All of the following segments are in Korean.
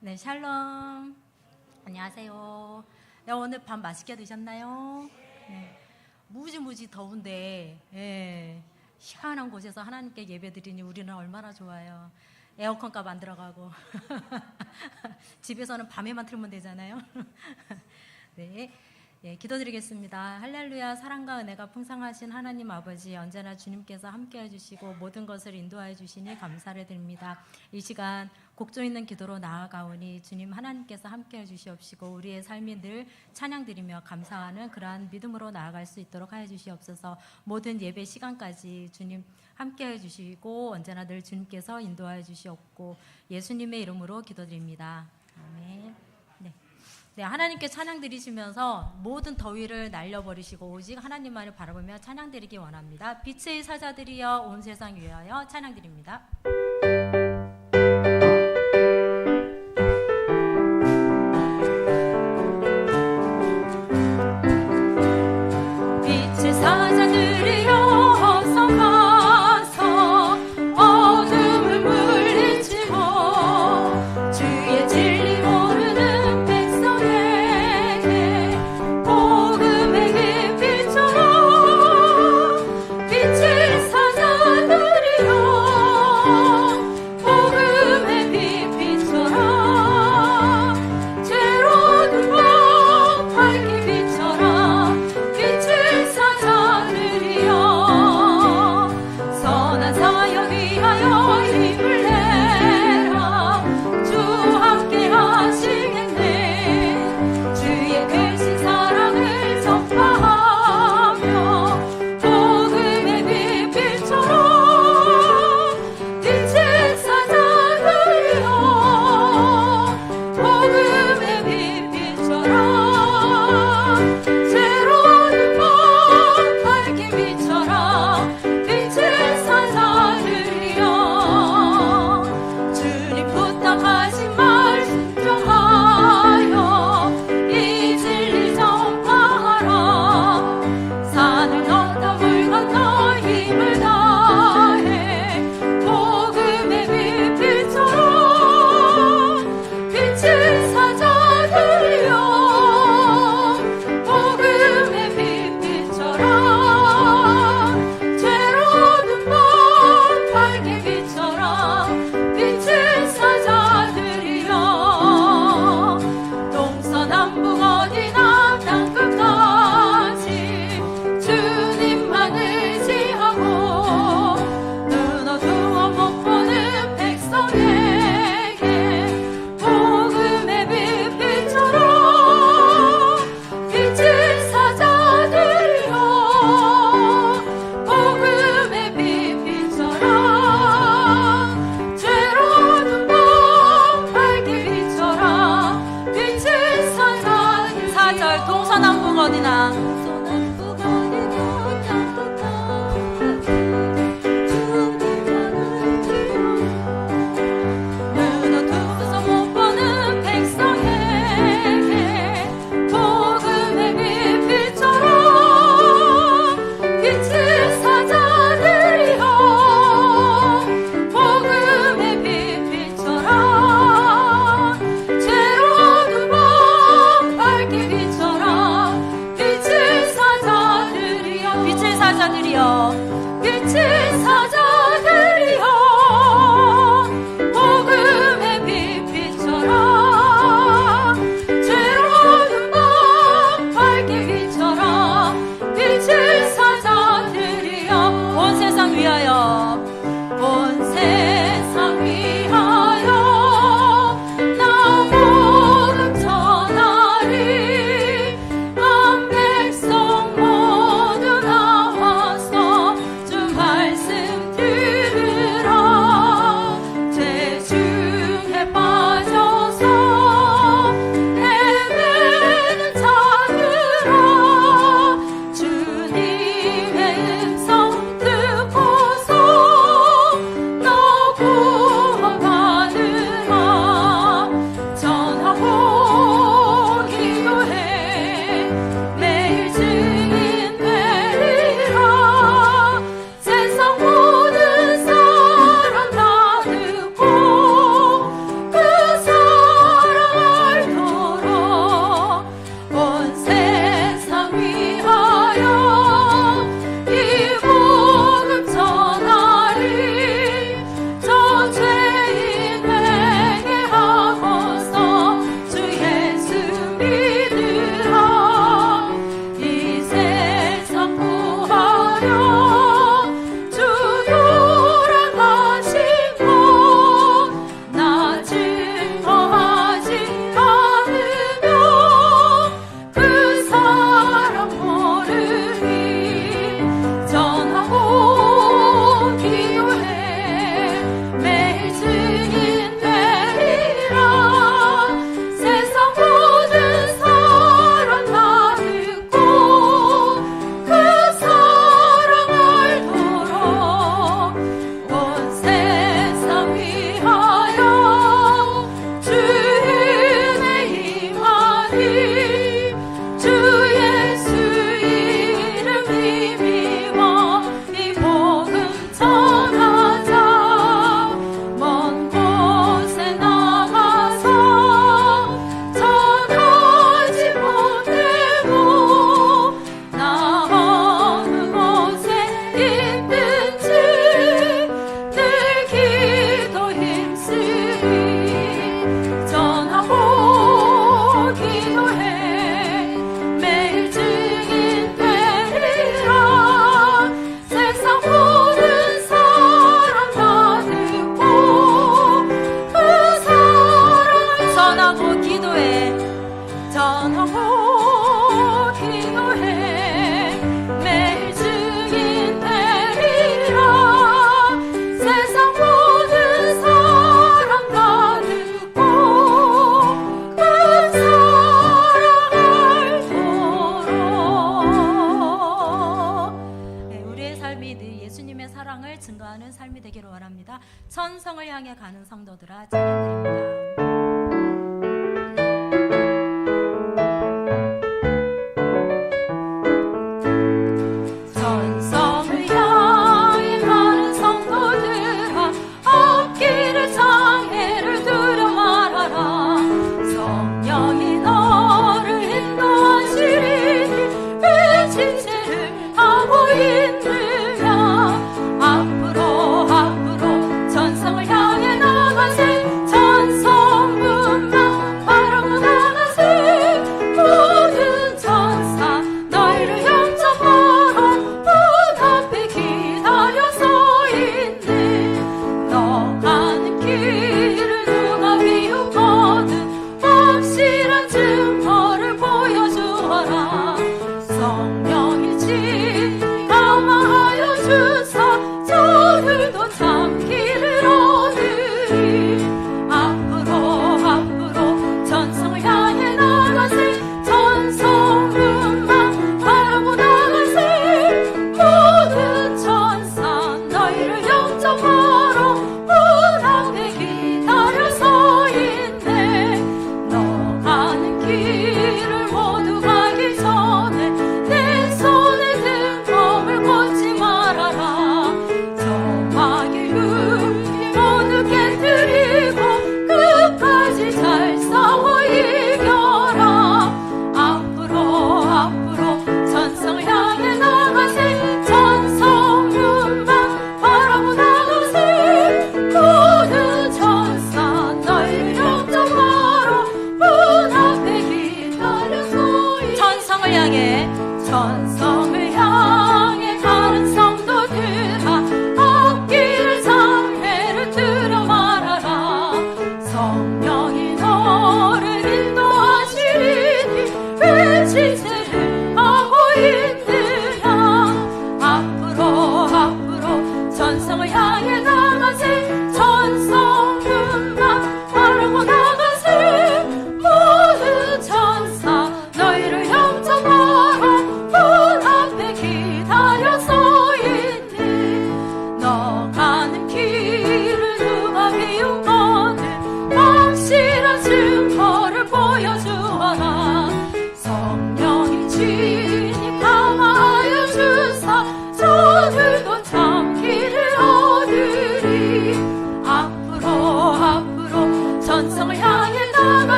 네, 샬롬. 안녕하세요. 야, 오늘 밥 맛있게 드셨나요? 네. 무지무지 더운데, 예, 시원한 곳에서 하나님께 예배 드리니 우리는 얼마나 좋아요. 에어컨 값 안 들어가고. 집에서는 밤에만 틀면 되잖아요. 네. 예, 기도드리겠습니다. 할렐루야. 사랑과 은혜가 풍성하신 하나님 아버지, 언제나 주님께서 함께 해주시고 모든 것을 인도하여 주시니 감사를 드립니다. 이 시간 곡조 있는 기도로 나아가오니 주님 하나님께서 함께 해주시옵시고 우리의 삶이 늘 찬양드리며 감사하는 그러한 믿음으로 나아갈 수 있도록 하여 주시옵소서. 모든 예배 시간까지 주님 함께 해주시고 언제나 늘 주님께서 인도하여 주시옵고 예수님의 이름으로 기도드립니다. 아멘. 네, 하나님께 찬양 드리시면서 모든 더위를 날려버리시고 오직 하나님만을 바라보며 찬양 드리기 원합니다. 빛의 사자들이여 온 세상 위하여 찬양 드립니다. 빛의 사자들이여 어서 가서 어둠을 물리치고 주의 진리 모르는 백성에게 복음의 빛처럼 빛의 사자들이여 천성을 향해 가는 성도들아 찬양드립니다. 천성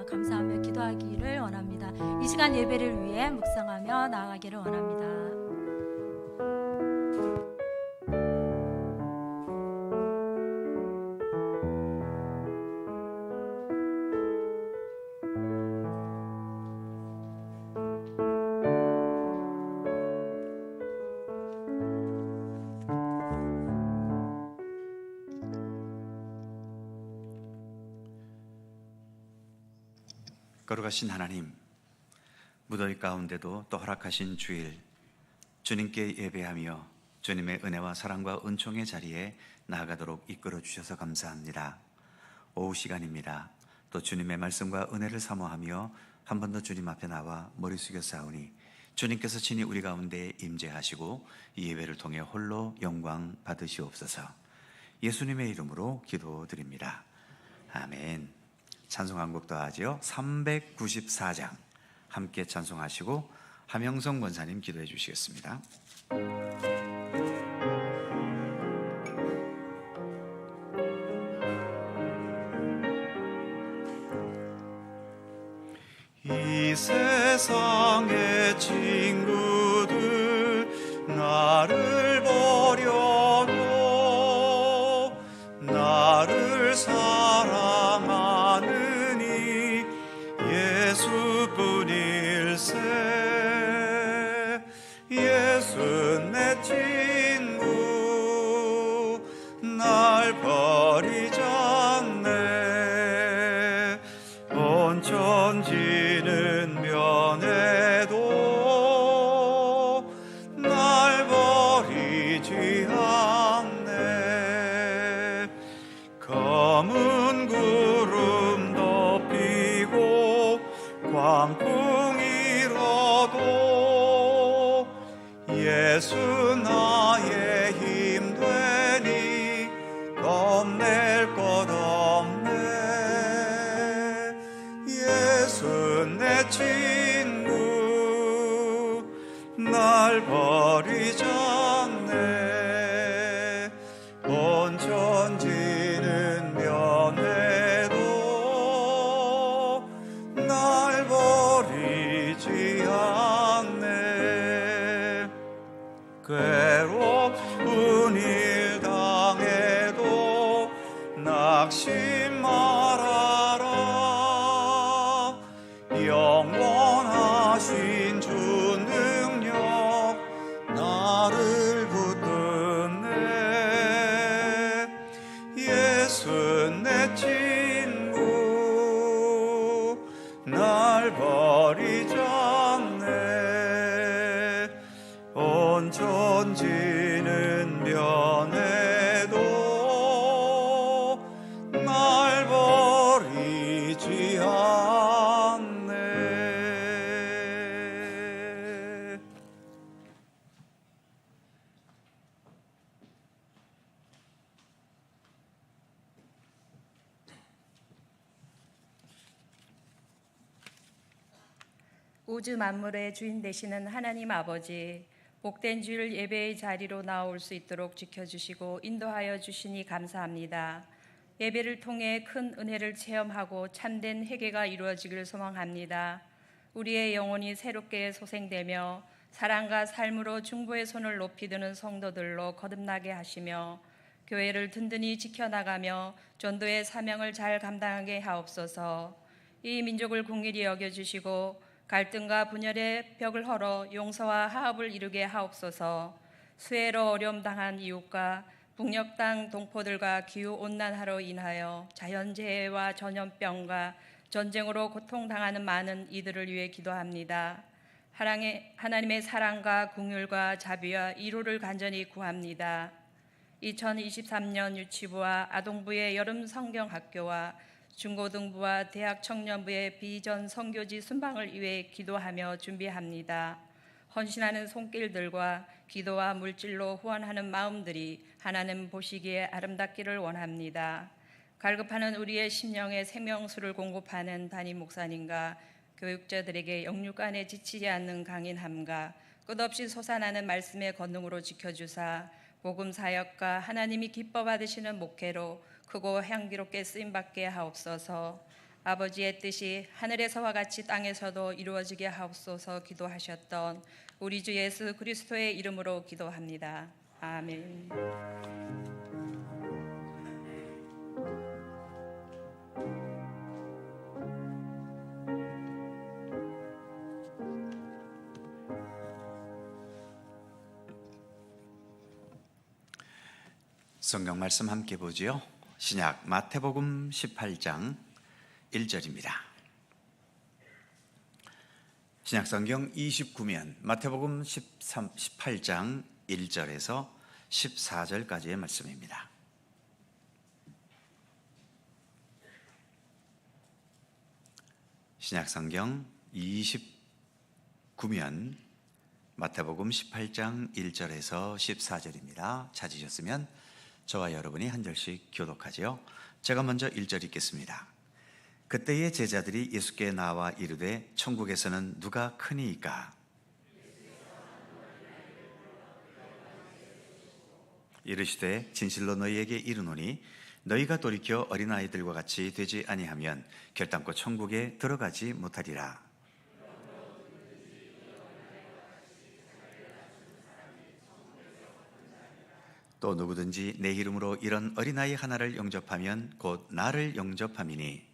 감사하며 기도하기를 원합니다. 이 시간 예배를 위해 묵상하며 나아가기를 원합니다. 거룩하신 하나님, 무더위 가운데도 또 허락하신 주일, 주님께 예배하며 주님의 은혜와 사랑과 은총의 자리에 나아가도록 이끌어 주셔서 감사합니다. 오후 시간입니다. 또 주님의 말씀과 은혜를 사모하며 한 번 더 주님 앞에 나와 머리 숙여 싸우니 주님께서 친히 우리 가운데 임재하시고 이 예배를 통해 홀로 영광 받으시옵소서. 예수님의 이름으로 기도드립니다. 아멘. 찬송 한 곡 더 하죠. 394장 함께 찬송하시고 함영성 권사님 기도해 주시겠습니다. 이 세상의 친구들 나를 버려도 나를 사랑하느니 예수뿐일세. 예수 내 친구 날 버리지 않네. 온천지는 면해도 날 버리지 않네. 검은 구름 덮이고 광풍이 일어도 예수 나의 힘 되니 겁낼 것 없네. 예수 내 친구 날 버리지 않네. 온천지는 면해도 날 버리지 않네. 괴로운 일 당해도 낙심 말아라. 영원하신 주 능력 나를 붙드네. 예수 내 친구 날 버리지 않네. 온천지는 면해도 날 버리지 않네. 우주 만물의 주인 되시는 하나님 아버지, 복된 주일 예배의 자리로 나올 수 있도록 지켜주시고 인도하여 주시니 감사합니다. 예배를 통해 큰 은혜를 체험하고 참된 회개가 이루어지길 소망합니다. 우리의 영혼이 새롭게 소생되며 사랑과 삶으로 중보의 손을 높이 드는 성도들로 거듭나게 하시며 교회를 든든히 지켜나가며 전도의 사명을 잘 감당하게 하옵소서. 이 민족을 긍휼히 여겨주시고 갈등과 분열의 벽을 헐어 용서와 화합을 이루게 하옵소서. 수해로 어려움 당한 이웃과 북녘 땅 동포들과 기후온난화로 인하여 자연재해와 전염병과 전쟁으로 고통당하는 많은 이들을 위해 기도합니다. 하나님의 사랑과 긍휼과 자비와 위로를 간절히 구합니다. 2023년 유치부와 아동부의 여름 성경학교와 중고등부와 대학 청년부의 비전 선교지 순방을 위해 기도하며 준비합니다. 헌신하는 손길들과 기도와 물질로 후원하는 마음들이 하나님 보시기에 아름답기를 원합니다. 갈급하는 우리의 심령에 생명수를 공급하는 담임 목사님과 교육자들에게 영육간에 지치지 않는 강인함과 끝없이 솟아나는 말씀의 권능으로 지켜주사 복음 사역과 하나님이 기뻐 받으시는 목회로 크고 향기롭게 쓰임받게 하옵소서. 아버지의 뜻이 하늘에서와 같이 땅에서도 이루어지게 하옵소서 기도하셨던 우리 주 예수 그리스도의 이름으로 기도합니다. 아멘. 성경 말씀 함께 보지요. 신약 마태복음 18장 1절입니다. 신약 성경 29면 마태복음 18장 1절에서 14절까지의 말씀입니다. 신약 성경 29면 마태복음 18장 1절에서 14절입니다. 찾으셨으면 저와 여러분이 한 절씩 교독하지요. 제가 먼저 1절 읽겠습니다. 그때의 제자들이 예수께 나와 이르되 천국에서는 누가 크니이까? 이르시되 진실로 너희에게 이르노니 너희가 돌이켜 어린아이들과 같이 되지 아니하면 결단코 천국에 들어가지 못하리라. 또 누구든지 내 이름으로 이런 어린아이 하나를 영접하면 곧 나를 영접함이니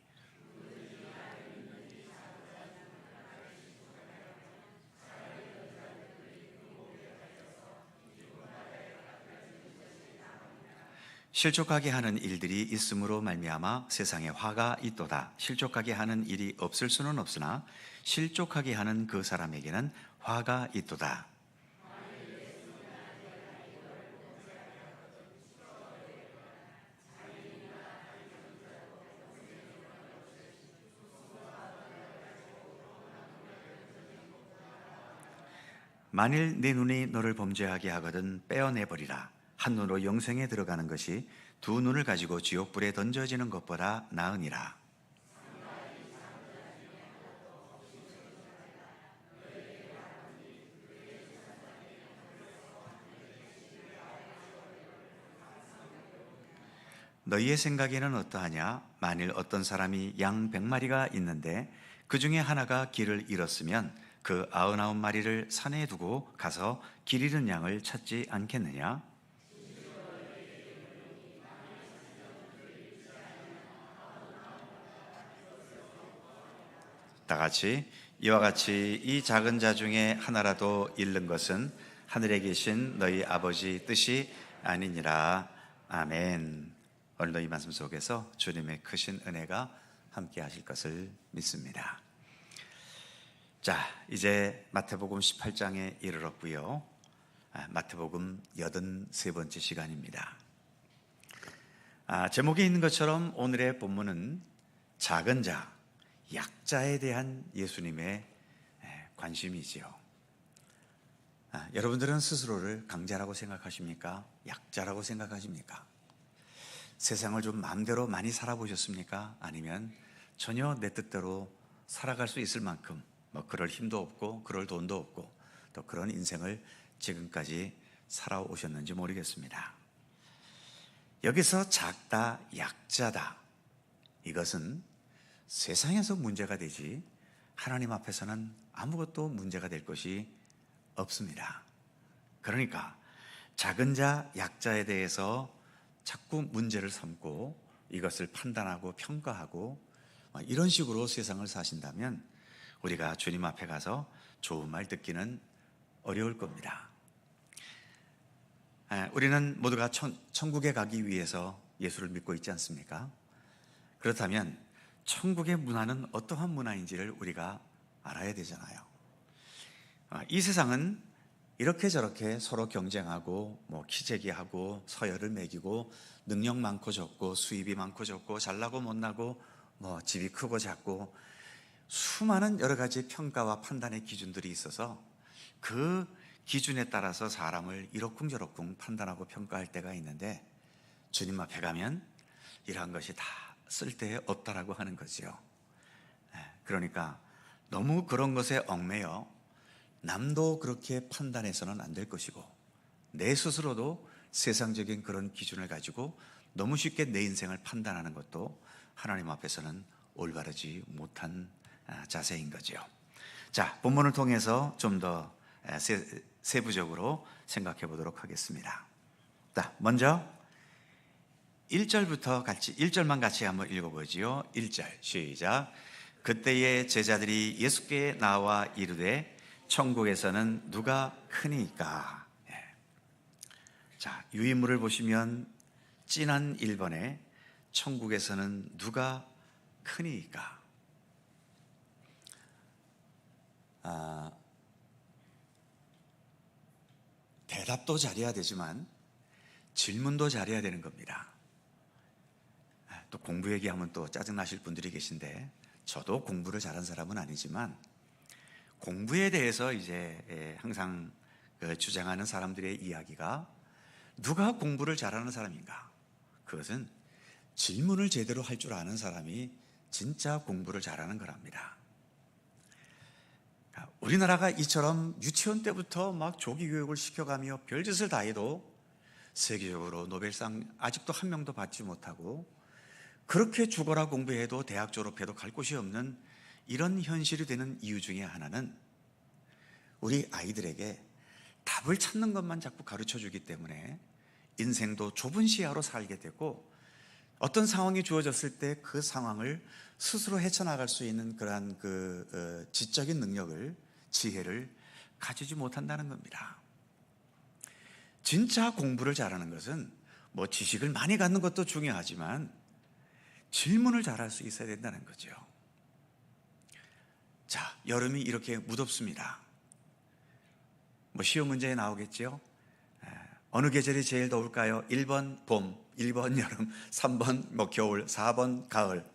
실족하게 하는 일들이 있음으로 말미암아 세상에 화가 있도다. 실족하게 하는 일이 없을 수는 없으나 실족하게 하는 그 사람에게는 화가 있도다. 만일 네 눈이 너를 범죄하게 하거든 빼어내버리라. 한 눈으로 영생에 들어가는 것이 두 눈을 가지고 지옥불에 던져지는 것보다 나으니라. 너희의 생각에는 어떠하냐? 만일 어떤 사람이 양 100마리가 있는데 그 중에 하나가 길을 잃었으면 그 99마리를 산에 두고 가서 길 잃은 양을 찾지 않겠느냐? 다 같이 이와 같이 이 작은 자 중에 하나라도 잃는 것은 하늘에 계신 너희 아버지 뜻이 아니니라. 아멘. 오늘도 이 말씀 속에서 주님의 크신 은혜가 함께 하실 것을 믿습니다. 자, 이제 마태복음 18장에 이르렀고요. 마태복음 83번째 시간입니다. 제목에 있는 것처럼 오늘의 본문은 작은 자, 약자에 대한 예수님의 관심이지요. 여러분들은 스스로를 강자라고 생각하십니까? 약자라고 생각하십니까? 세상을 좀 마음대로 많이 살아보셨습니까? 아니면 전혀 내 뜻대로 살아갈 수 있을 만큼 그럴 힘도 없고 그럴 돈도 없고 또 그런 인생을 지금까지 살아오셨는지 모르겠습니다. 여기서 작다, 약자다, 이것은 세상에서 문제가 되지 하나님 앞에서는 아무것도 문제가 될 것이 없습니다. 그러니까 작은 자, 약자에 대해서 자꾸 문제를 삼고 이것을 판단하고 평가하고 이런 식으로 세상을 사신다면 우리가 주님 앞에 가서 좋은 말 듣기는 어려울 겁니다. 우리는 모두가 천국에 가기 위해서 예수를 믿고 있지 않습니까? 그렇다면 천국의 문화는 어떠한 문화인지를 우리가 알아야 되잖아요. 이 세상은 이렇게 저렇게 서로 경쟁하고 키재기하고 서열을 매기고 능력 많고 적고 수입이 많고 적고 잘나고 못나고 집이 크고 작고 수많은 여러 가지 평가와 판단의 기준들이 있어서 그 기준에 따라서 사람을 이러쿵저러쿵 판단하고 평가할 때가 있는데 주님 앞에 가면 이러한 것이 다 쓸데에 없다라고 하는 거죠. 그러니까 너무 그런 것에 얽매여 남도 그렇게 판단해서는 안 될 것이고, 내 스스로도 세상적인 그런 기준을 가지고 너무 쉽게 내 인생을 판단하는 것도 하나님 앞에서는 올바르지 못한 자세인 거죠. 자, 본문을 통해서 좀 더 세부적으로 생각해 보도록 하겠습니다. 자, 먼저 1절만 같이 한번 읽어보지요. 1절 시작. 그때의 제자들이 예수께 나와 이르되 천국에서는 누가 크니까. 자, 유인물을 보시면 진한 1번에 천국에서는 누가 크니까. 대답도 잘해야 되지만 질문도 잘해야 되는 겁니다. 또 공부 얘기하면 또 짜증나실 분들이 계신데, 저도 공부를 잘한 사람은 아니지만 공부에 대해서 이제 항상 주장하는 사람들의 이야기가 누가 공부를 잘하는 사람인가? 그것은 질문을 제대로 할 줄 아는 사람이 진짜 공부를 잘하는 거랍니다. 우리나라가 이처럼 유치원 때부터 막 조기 교육을 시켜가며 별짓을 다 해도 세계적으로 노벨상 아직도 한 명도 받지 못하고, 그렇게 죽어라 공부해도 대학 졸업해도 갈 곳이 없는 이런 현실이 되는 이유 중에 하나는 우리 아이들에게 답을 찾는 것만 자꾸 가르쳐 주기 때문에 인생도 좁은 시야로 살게 되고, 어떤 상황이 주어졌을 때 그 상황을 스스로 헤쳐나갈 수 있는 그러한 지적인 능력을, 지혜를 가지지 못한다는 겁니다. 진짜 공부를 잘하는 것은 뭐 지식을 많이 갖는 것도 중요하지만 질문을 잘할 수 있어야 된다는 거죠. 자, 여름이 이렇게 무덥습니다. 뭐 시험 문제에 나오겠죠. 어느 계절이 제일 더울까요? 1번 봄, 1번 여름, 3번 뭐 겨울, 4번 가을.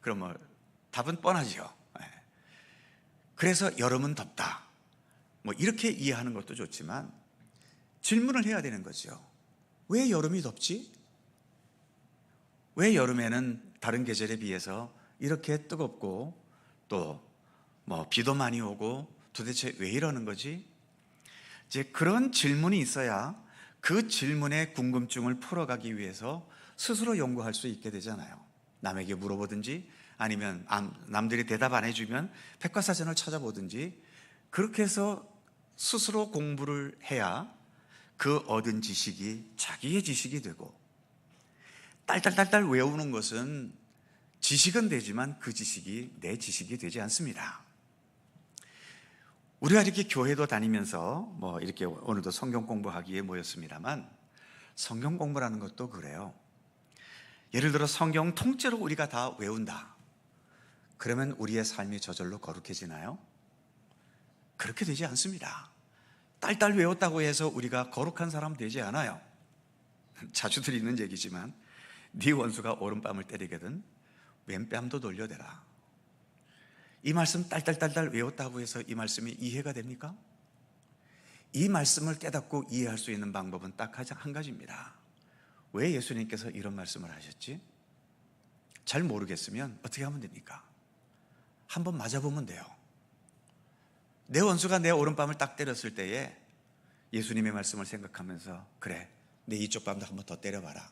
그러면 답은 뻔하죠. 그래서 여름은 덥다, 뭐 이렇게 이해하는 것도 좋지만 질문을 해야 되는 거죠. 왜 여름이 덥지? 왜 여름에는 다른 계절에 비해서 이렇게 뜨겁고 또 뭐 비도 많이 오고 도대체 왜 이러는 거지? 이제 그런 질문이 있어야 그 질문의 궁금증을 풀어가기 위해서 스스로 연구할 수 있게 되잖아요. 남에게 물어보든지 아니면 남들이 대답 안 해주면 백과사전을 찾아보든지, 그렇게 해서 스스로 공부를 해야 그 얻은 지식이 자기의 지식이 되고, 딸딸딸딸 외우는 것은 지식은 되지만 그 지식이 내 지식이 되지 않습니다. 우리가 이렇게 교회도 다니면서 뭐 이렇게 오늘도 성경 공부하기에 모였습니다만, 성경 공부라는 것도 그래요. 예를 들어 성경 통째로 우리가 다 외운다. 그러면 우리의 삶이 저절로 거룩해지나요? 그렇게 되지 않습니다. 딸딸 외웠다고 해서 우리가 거룩한 사람 되지 않아요. 자주 드리는 얘기지만, 네 원수가 오른뺨을 때리거든 왼뺨도 돌려대라. 이 말씀 딸딸딸딸 외웠다고 해서 이 말씀이 이해가 됩니까? 이 말씀을 깨닫고 이해할 수 있는 방법은 딱 한 가지입니다. 왜 예수님께서 이런 말씀을 하셨지? 잘 모르겠으면 어떻게 하면 됩니까? 한번 맞아보면 돼요. 내 원수가 내 오른뺨을 딱 때렸을 때에 예수님의 말씀을 생각하면서, 그래, 내 이쪽 뺨도 한번 더 때려봐라.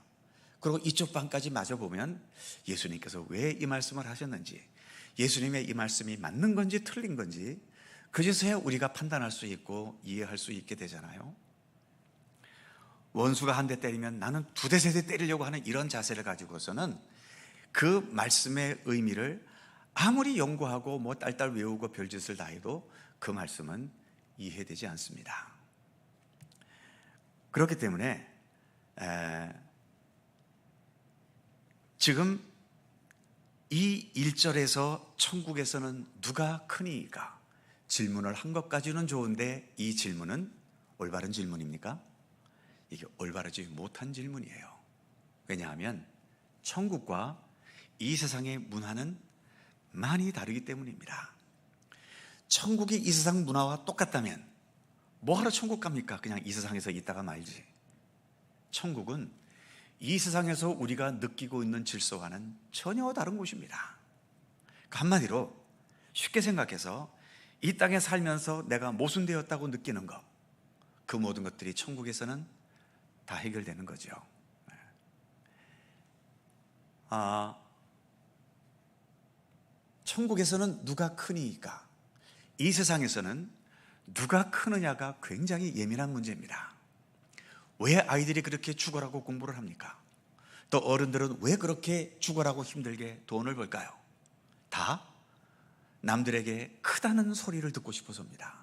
그리고 이쪽 뺨까지 맞아보면 예수님께서 왜 이 말씀을 하셨는지, 예수님의 이 말씀이 맞는 건지 틀린 건지 그제서야 우리가 판단할 수 있고 이해할 수 있게 되잖아요. 원수가 한 대 때리면 나는 두 대, 세 대 때리려고 하는 이런 자세를 가지고서는 그 말씀의 의미를 아무리 연구하고 뭐 딸딸 외우고 별짓을 다 해도 그 말씀은 이해되지 않습니다. 그렇기 때문에 지금 이 1절에서 천국에서는 누가 크니까 질문을 한 것까지는 좋은데, 이 질문은 올바른 질문입니까? 이게 올바르지 못한 질문이에요. 왜냐하면 천국과 이 세상의 문화는 많이 다르기 때문입니다. 천국이 이 세상 문화와 똑같다면 뭐하러 천국 갑니까? 그냥 이 세상에서 있다가 말지. 천국은 이 세상에서 우리가 느끼고 있는 질서와는 전혀 다른 곳입니다. 한마디로 쉽게 생각해서 이 땅에 살면서 내가 모순되었다고 느끼는 것, 그 모든 것들이 천국에서는 다 해결되는 거죠. 천국에서는 누가 크니까, 이 세상에서는 누가 크느냐가 굉장히 예민한 문제입니다. 왜 아이들이 그렇게 죽어라고 공부를 합니까? 또 어른들은 왜 그렇게 죽어라고 힘들게 돈을 벌까요? 다 남들에게 크다는 소리를 듣고 싶어서입니다.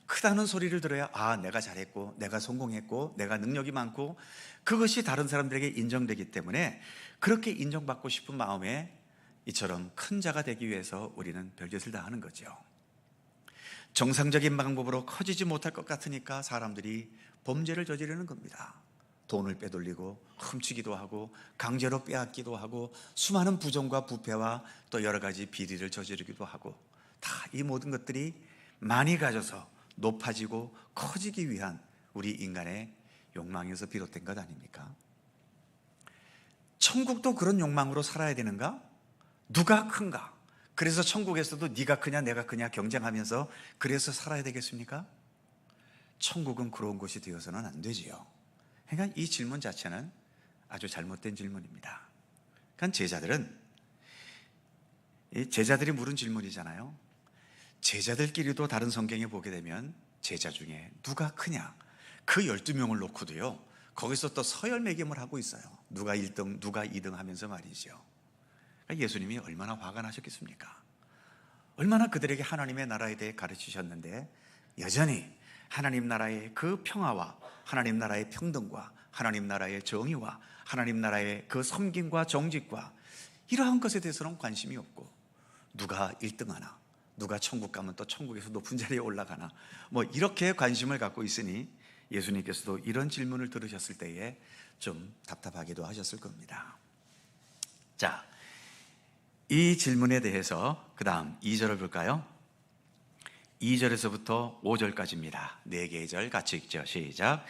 크다는 소리를 들어야 내가 잘했고, 내가 성공했고, 내가 능력이 많고, 그것이 다른 사람들에게 인정되기 때문에 그렇게 인정받고 싶은 마음에 이처럼 큰 자가 되기 위해서 우리는 별짓을 다 하는 거죠. 정상적인 방법으로 커지지 못할 것 같으니까 사람들이 범죄를 저지르는 겁니다. 돈을 빼돌리고 훔치기도 하고 강제로 빼앗기도 하고 수많은 부정과 부패와 또 여러 가지 비리를 저지르기도 하고, 다 이 모든 것들이 많이 가져서 높아지고 커지기 위한 우리 인간의 욕망에서 비롯된 것 아닙니까? 천국도 그런 욕망으로 살아야 되는가? 누가 큰가? 그래서 천국에서도 네가 크냐 내가 크냐 경쟁하면서 그래서 살아야 되겠습니까? 천국은 그런 곳이 되어서는 안 되지요. 그러니까 이 질문 자체는 아주 잘못된 질문입니다. 그러니까 제자들이 물은 질문이잖아요. 제자들끼리도 다른 성경에 보게 되면 제자 중에 누가 크냐, 그 12명을 놓고도요, 거기서 또 서열매김을 하고 있어요. 누가 1등, 누가 2등 하면서 말이죠. 그러니까 예수님이 얼마나 화가 나셨겠습니까? 얼마나 그들에게 하나님의 나라에 대해 가르치셨는데 여전히 하나님 나라의 그 평화와 하나님 나라의 평등과 하나님 나라의 정의와 하나님 나라의 그 섬김과 정직과 이러한 것에 대해서는 관심이 없고, 누가 1등하나, 누가 천국 가면 또 천국에서 높은 자리에 올라가나, 이렇게 관심을 갖고 있으니 예수님께서도 이런 질문을 들으셨을 때에 좀 답답하기도 하셨을 겁니다. 자, 이 질문에 대해서 그 다음 2절을 볼까요? 2절에서부터 5절까지입니다. 4개의 절 같이 읽죠. 시작.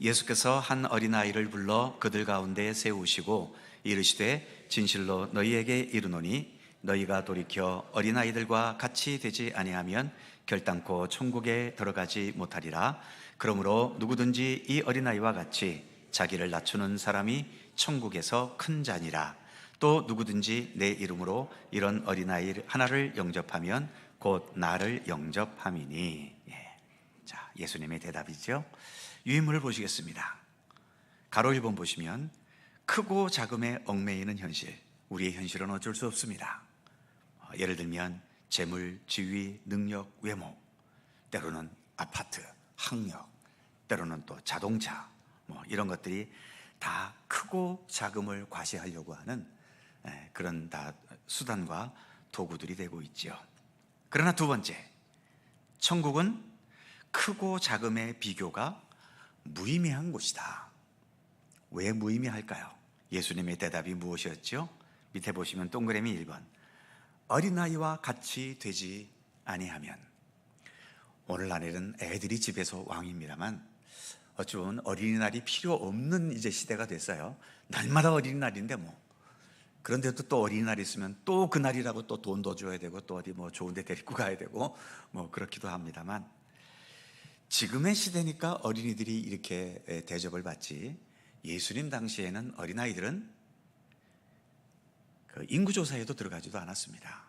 예수께서 한 어린아이를 불러 그들 가운데 세우시고 이르시되 진실로 너희에게 이르노니 너희가 돌이켜 어린아이들과 같이 되지 아니하면 결단코 천국에 들어가지 못하리라. 그러므로 누구든지 이 어린아이와 같이 자기를 낮추는 사람이 천국에서 큰 자니라. 또 누구든지 내 이름으로 이런 어린아이 하나를 영접하면 곧 나를 영접함이니. 자, 예수님의 대답이죠. 유인물을 보시겠습니다. 가로 1번 보시면 크고 작음에 얽매이는 현실, 우리의 현실은 어쩔 수 없습니다. 예를 들면 재물, 지위, 능력, 외모, 때로는 아파트, 학력, 때로는 또 자동차, 이런 것들이 다 크고 작음을 과시하려고 하는 그런 다 수단과 도구들이 되고 있죠. 그러나 두 번째, 천국은 크고 작음의 비교가 무의미한 곳이다. 왜 무의미할까요? 예수님의 대답이 무엇이었죠? 밑에 보시면 동그라미 1번, 어린아이와 같이 되지 아니하면. 오늘날에는 애들이 집에서 왕입니다만 어쩌면 어린이날이 필요 없는 이제 시대가 됐어요. 날마다 어린이날인데 그런데도 또 어린이날이 있으면 또 그날이라고 또 돈 더 줘야 되고 또 어디 좋은 데 데리고 가야 되고 그렇기도 합니다만, 지금의 시대니까 어린이들이 이렇게 대접을 받지, 예수님 당시에는 어린아이들은 그 인구조사에도 들어가지도 않았습니다.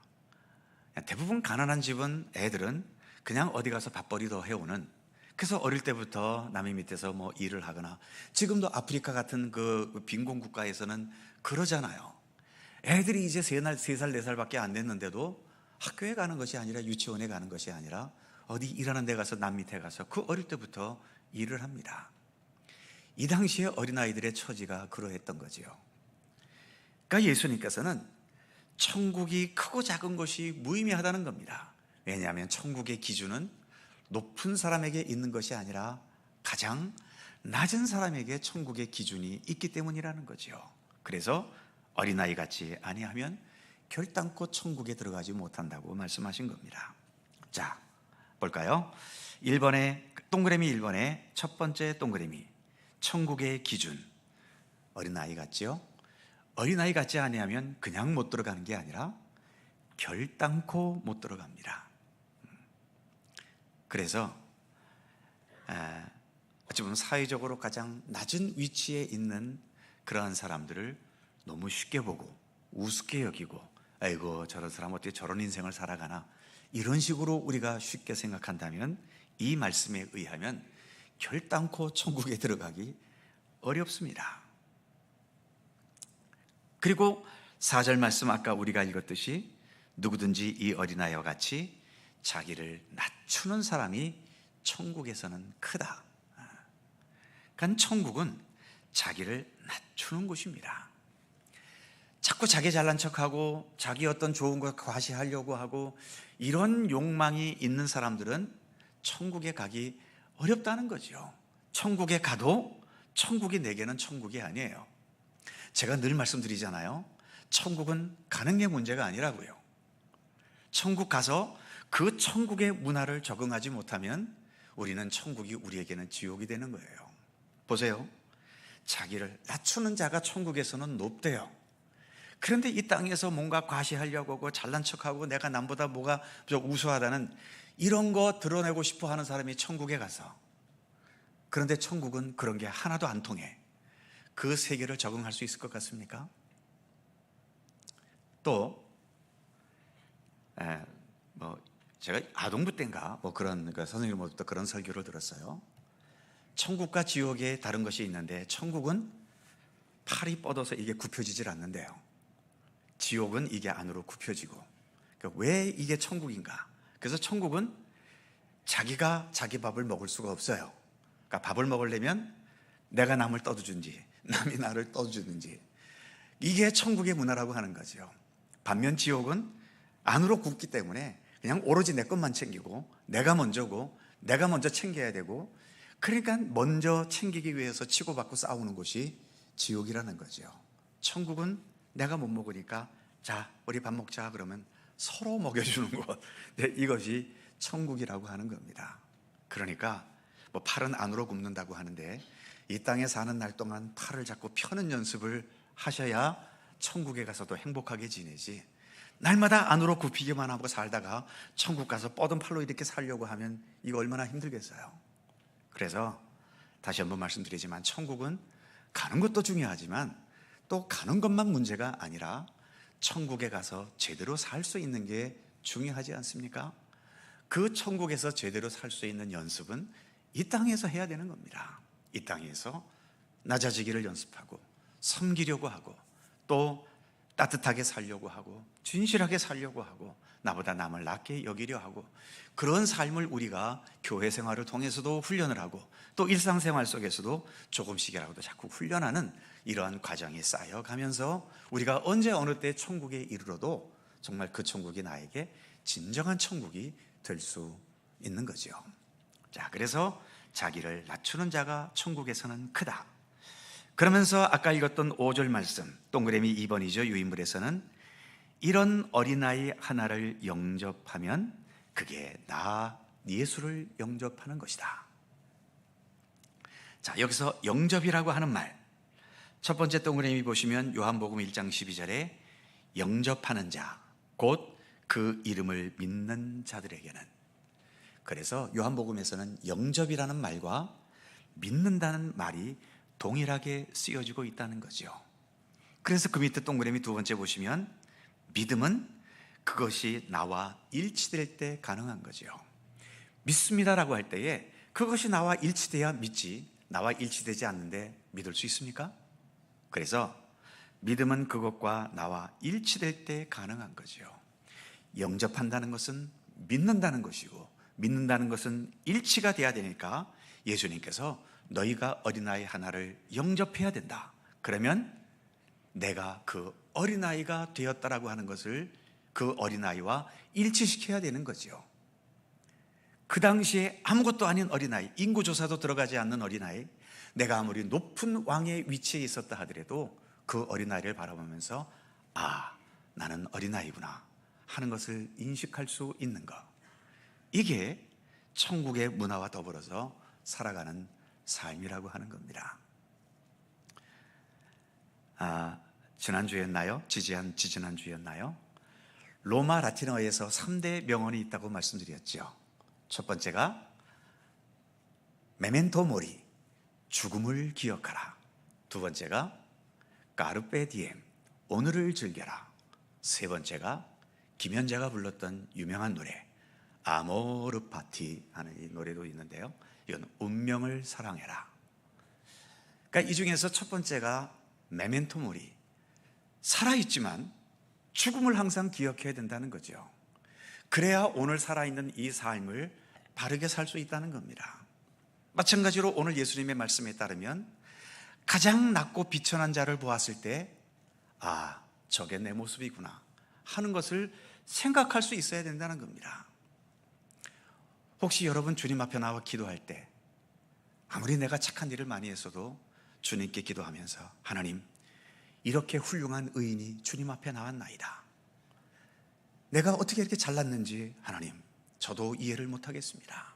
대부분 가난한 집은 애들은 그냥 어디 가서 밥벌이 더 해오는, 그래서 어릴 때부터 남의 밑에서 일을 하거나, 지금도 아프리카 같은 그 빈곤 국가에서는 그러잖아요. 애들이 이제 3살, 4살밖에 안 됐는데도 학교에 가는 것이 아니라 유치원에 가는 것이 아니라 어디 일하는 데 가서 남 밑에 가서 그 어릴 때부터 일을 합니다. 이 당시에 어린아이들의 처지가 그러했던 거지요. 그러니까 예수님께서는 천국이 크고 작은 것이 무의미하다는 겁니다. 왜냐하면 천국의 기준은 높은 사람에게 있는 것이 아니라 가장 낮은 사람에게 천국의 기준이 있기 때문이라는 거지요. 그래서 어린아이 같이 아니하면 결단코 천국에 들어가지 못한다고 말씀하신 겁니다. 자, 볼까요? 1번에 동그라미 1번에 첫 번째 동그라미, 천국의 기준. 어린아이 같지요? 어린아이 같지 아니하면 그냥 못 들어가는 게 아니라 결단코 못 들어갑니다. 그래서 어찌 보면 사회적으로 가장 낮은 위치에 있는 그러한 사람들을 너무 쉽게 보고 우습게 여기고, 아이고 저런 사람 어떻게 저런 인생을 살아가나, 이런 식으로 우리가 쉽게 생각한다면 이 말씀에 의하면 결단코 천국에 들어가기 어렵습니다. 그리고 4절 말씀, 아까 우리가 읽었듯이 누구든지 이 어린아이와 같이 자기를 낮추는 사람이 천국에서는 크다. 그러니까 천국은 자기를 낮추는 곳입니다. 자꾸 자기 잘난 척하고 자기 어떤 좋은 것 과시하려고 하고 이런 욕망이 있는 사람들은 천국에 가기 어렵다는 거죠. 천국에 가도 천국이 내게는 천국이 아니에요. 제가 늘 말씀드리잖아요. 천국은 가는 게 문제가 아니라고요. 천국 가서 그 천국의 문화를 적응하지 못하면 우리는 천국이 우리에게는 지옥이 되는 거예요. 보세요. 자기를 낮추는 자가 천국에서는 높대요. 그런데 이 땅에서 뭔가 과시하려고 하고 잘난 척하고 내가 남보다 뭐가 우수하다는 이런 거 드러내고 싶어 하는 사람이 천국에 가서, 그런데 천국은 그런 게 하나도 안 통해. 그 세계를 적응할 수 있을 것 같습니까? 또 제가 아동부 때인가 그런 선생님으로부터 그런 설교를 들었어요. 천국과 지옥에 다른 것이 있는데 천국은 팔이 뻗어서 이게 굽혀지질 않는데요. 지옥은 이게 안으로 굽혀지고. 그러니까 왜 이게 천국인가? 그래서 천국은 자기가 자기 밥을 먹을 수가 없어요. 그러니까 밥을 먹으려면 내가 남을 떠주든지 남이 나를 떠주든지, 이게 천국의 문화라고 하는 거죠. 반면 지옥은 안으로 굽기 때문에 그냥 오로지 내 것만 챙기고 내가 먼저고 내가 먼저 챙겨야 되고, 그러니까 먼저 챙기기 위해서 치고받고 싸우는 곳이 지옥이라는 거죠. 천국은 내가 못 먹으니까 자 우리 밥 먹자 그러면 서로 먹여주는 것, 이것이 천국이라고 하는 겁니다. 그러니까 팔은 안으로 굽는다고 하는데 이 땅에 사는 날 동안 팔을 자꾸 펴는 연습을 하셔야 천국에 가서도 행복하게 지내지, 날마다 안으로 굽히기만 하고 살다가 천국 가서 뻗은 팔로 이렇게 살려고 하면 이거 얼마나 힘들겠어요. 그래서 다시 한번 말씀드리지만 천국은 가는 것도 중요하지만 또 가는 것만 문제가 아니라 천국에 가서 제대로 살 수 있는 게 중요하지 않습니까? 그 천국에서 제대로 살 수 있는 연습은 이 땅에서 해야 되는 겁니다. 이 땅에서 낮아지기를 연습하고 섬기려고 하고 또 따뜻하게 살려고 하고 진실하게 살려고 하고 나보다 남을 낮게 여기려 하고, 그런 삶을 우리가 교회 생활을 통해서도 훈련을 하고 또 일상생활 속에서도 조금씩이라도 자꾸 훈련하는 이러한 과정이 쌓여가면서 우리가 언제 어느 때 천국에 이르러도 정말 그 천국이 나에게 진정한 천국이 될 수 있는 거죠. 자, 그래서 자기를 낮추는 자가 천국에서는 크다. 그러면서 아까 읽었던 5절 말씀, 동그라미 2번이죠. 유인물에서는 이런 어린아이 하나를 영접하면 그게 나 예수를 영접하는 것이다. 자, 여기서 영접이라고 하는 말, 첫 번째 동그라미 보시면 요한복음 1장 12절에 영접하는 자, 곧 그 이름을 믿는 자들에게는, 그래서 요한복음에서는 영접이라는 말과 믿는다는 말이 동일하게 쓰여지고 있다는 거죠. 그래서 그 밑에 동그라미 두 번째 보시면 믿음은 그것이 나와 일치될 때 가능한 거죠. 믿습니다라고 할 때에 그것이 나와 일치돼야 믿지, 나와 일치되지 않는데 믿을 수 있습니까? 그래서 믿음은 그것과 나와 일치될 때 가능한 거죠. 영접한다는 것은 믿는다는 것이고 믿는다는 것은 일치가 돼야 되니까 예수님께서 너희가 어린아이 하나를 영접해야 된다. 그러면 내가 그 어린아이가 되었다라고 하는 것을 그 어린아이와 일치시켜야 되는 거죠. 그 당시에 아무것도 아닌 어린아이, 인구조사도 들어가지 않는 어린아이, 내가 아무리 높은 왕의 위치에 있었다 하더라도 그 어린아이를 바라보면서 아, 나는 어린아이구나 하는 것을 인식할 수 있는 것, 이게 천국의 문화와 더불어서 살아가는 삶이라고 하는 겁니다. 지난주였나요? 지지난주였나요? 로마 라틴어에서 3대 명언이 있다고 말씀드렸죠. 첫 번째가 메멘토 모리, 죽음을 기억하라. 두 번째가 까르페 디엠, 오늘을 즐겨라. 세 번째가 김연자가 불렀던 유명한 노래 아모르 파티 하는 이 노래도 있는데요. 이건 운명을 사랑해라. 그러니까 이 중에서 첫 번째가 메멘토 모리, 살아있지만 죽음을 항상 기억해야 된다는 거죠. 그래야 오늘 살아있는 이 삶을 바르게 살 수 있다는 겁니다. 마찬가지로 오늘 예수님의 말씀에 따르면 가장 낮고 비천한 자를 보았을 때 저게 내 모습이구나 하는 것을 생각할 수 있어야 된다는 겁니다. 혹시 여러분 주님 앞에 나와 기도할 때 아무리 내가 착한 일을 많이 했어도 주님께 기도하면서 하나님, 이렇게 훌륭한 의인이 주님 앞에 나왔나이다. 내가 어떻게 이렇게 잘났는지 하나님, 저도 이해를 못하겠습니다.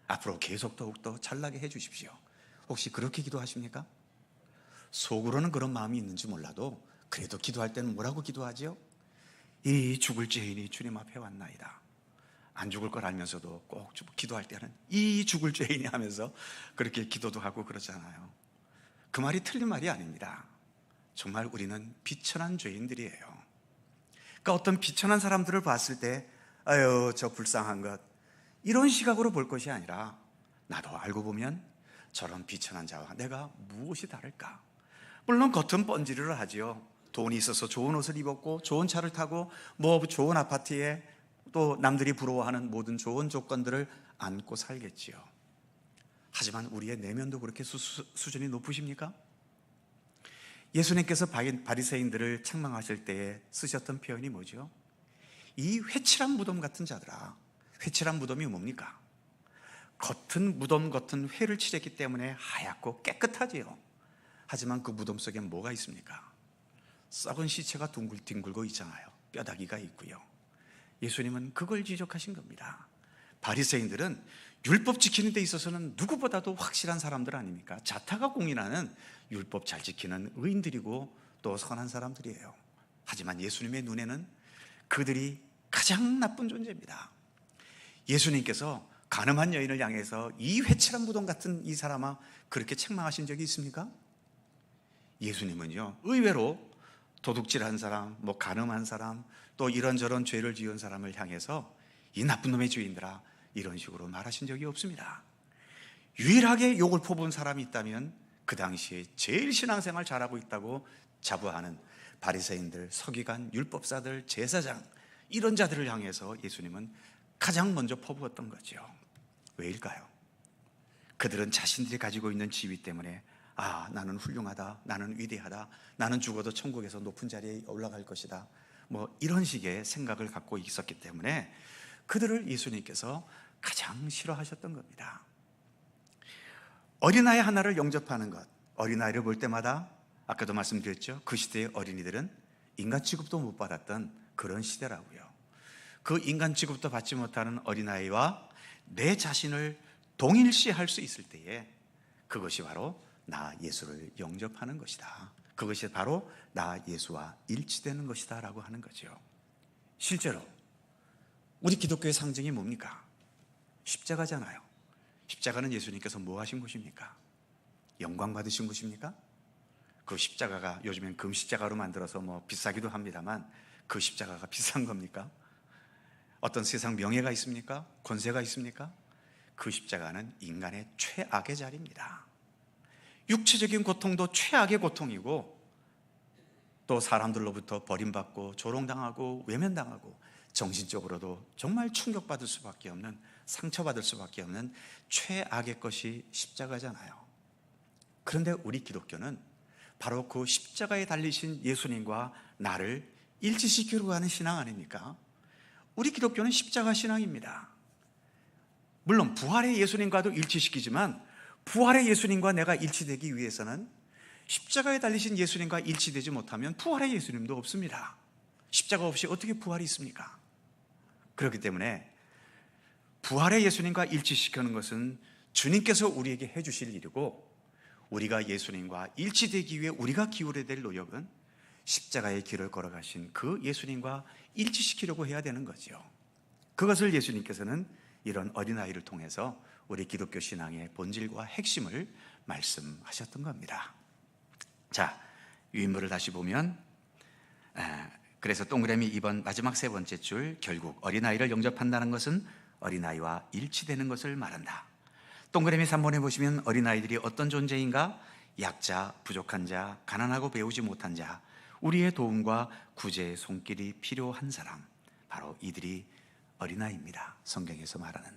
앞으로 계속 더욱더 잘나게 해주십시오. 혹시 그렇게 기도하십니까? 속으로는 그런 마음이 있는지 몰라도 그래도 기도할 때는 뭐라고 기도하죠? 이 죽을 죄인이 주님 앞에 왔나이다. 안 죽을 걸 알면서도 꼭 기도할 때는 이 죽을 죄인이 하면서 그렇게 기도도 하고 그러잖아요. 그 말이 틀린 말이 아닙니다. 정말 우리는 비천한 죄인들이에요. 그러니까 어떤 비천한 사람들을 봤을 때 아유 저 불쌍한 것, 이런 시각으로 볼 것이 아니라 나도 알고 보면 저런 비천한 자와 내가 무엇이 다를까? 물론 겉은 번지르르 하지요. 돈이 있어서 좋은 옷을 입었고 좋은 차를 타고 좋은 아파트에 또 남들이 부러워하는 모든 좋은 조건들을 안고 살겠지요. 하지만 우리의 내면도 그렇게 수준이 높으십니까? 예수님께서 바리새인들을 책망하실 때에 쓰셨던 표현이 뭐죠? 이 회칠한 무덤 같은 자들아. 회칠한 무덤이 뭡니까? 겉은 무덤 겉은 회를 칠했기 때문에 하얗고 깨끗하지요. 하지만 그 무덤 속에 뭐가 있습니까? 썩은 시체가 둥글고 있잖아요. 뼈다귀가 있고요. 예수님은 그걸 지적하신 겁니다. 바리새인들은 율법 지키는 데 있어서는 누구보다도 확실한 사람들 아닙니까? 자타가 공인하는 율법 잘 지키는 의인들이고 또 선한 사람들이에요. 하지만 예수님의 눈에는 그들이 가장 나쁜 존재입니다. 예수님께서 가늠한 여인을 향해서 이 회칠한 무덤 같은 이 사람아 그렇게 책망하신 적이 있습니까? 예수님은요, 의외로 도둑질한 사람, 가늠한 사람, 또 이런저런 죄를 지은 사람을 향해서 이 나쁜 놈의 죄인들아 이런 식으로 말하신 적이 없습니다. 유일하게 욕을 퍼부은 사람이 있다면 그 당시에 제일 신앙생활 잘하고 있다고 자부하는 바리새인들, 서기관, 율법사들, 제사장, 이런 자들을 향해서 예수님은 가장 먼저 퍼부었던 거죠. 왜일까요? 그들은 자신들이 가지고 있는 지위 때문에 나는 훌륭하다, 나는 위대하다, 나는 죽어도 천국에서 높은 자리에 올라갈 것이다, 이런 식의 생각을 갖고 있었기 때문에 그들을 예수님께서 가장 싫어하셨던 겁니다. 어린아이 하나를 영접하는 것, 어린아이를 볼 때마다 아까도 말씀드렸죠. 그 시대의 어린이들은 인간 취급도 못 받았던 그런 시대라고요. 그 인간 취급도 받지 못하는 어린아이와 내 자신을 동일시할 수 있을 때에 그것이 바로 나 예수를 영접하는 것이다. 그것이 바로 나 예수와 일치되는 것이다 라고 하는 거죠. 실제로 우리 기독교의 상징이 뭡니까? 십자가잖아요. 십자가는 예수님께서 뭐 하신 것입니까? 영광 받으신 것입니까? 그 십자가가 요즘엔 금십자가로 만들어서 비싸기도 합니다만 그 십자가가 비싼 겁니까? 어떤 세상 명예가 있습니까? 권세가 있습니까? 그 십자가는 인간의 최악의 자리입니다. 육체적인 고통도 최악의 고통이고 또 사람들로부터 버림받고 조롱당하고 외면당하고 정신적으로도 정말 충격받을 수밖에 없는, 상처받을 수밖에 없는 최악의 것이 십자가잖아요. 그런데 우리 기독교는 바로 그 십자가에 달리신 예수님과 나를 일치시키려고 하는 신앙 아닙니까? 우리 기독교는 십자가 신앙입니다. 물론 부활의 예수님과도 일치시키지만 부활의 예수님과 내가 일치되기 위해서는 십자가에 달리신 예수님과 일치되지 못하면 부활의 예수님도 없습니다. 십자가 없이 어떻게 부활이 있습니까? 그렇기 때문에 부활의 예수님과 일치시키는 것은 주님께서 우리에게 해주실 일이고 우리가 예수님과 일치되기 위해 우리가 기울여야 될 노력은 십자가의 길을 걸어가신 그 예수님과 일치시키려고 해야 되는 거죠. 그것을 예수님께서는 이런 어린아이를 통해서 우리 기독교 신앙의 본질과 핵심을 말씀하셨던 겁니다. 자, 유인물을 다시 보면 그래서 동그라미 2번 마지막 세 번째 줄, 결국 어린아이를 영접한다는 것은 어린아이와 일치되는 것을 말한다. 동그라미 3번에 보시면 어린아이들이 어떤 존재인가? 약자, 부족한 자, 가난하고 배우지 못한 자, 우리의 도움과 구제의 손길이 필요한 사람, 바로 이들이 어린아이입니다. 성경에서 말하는.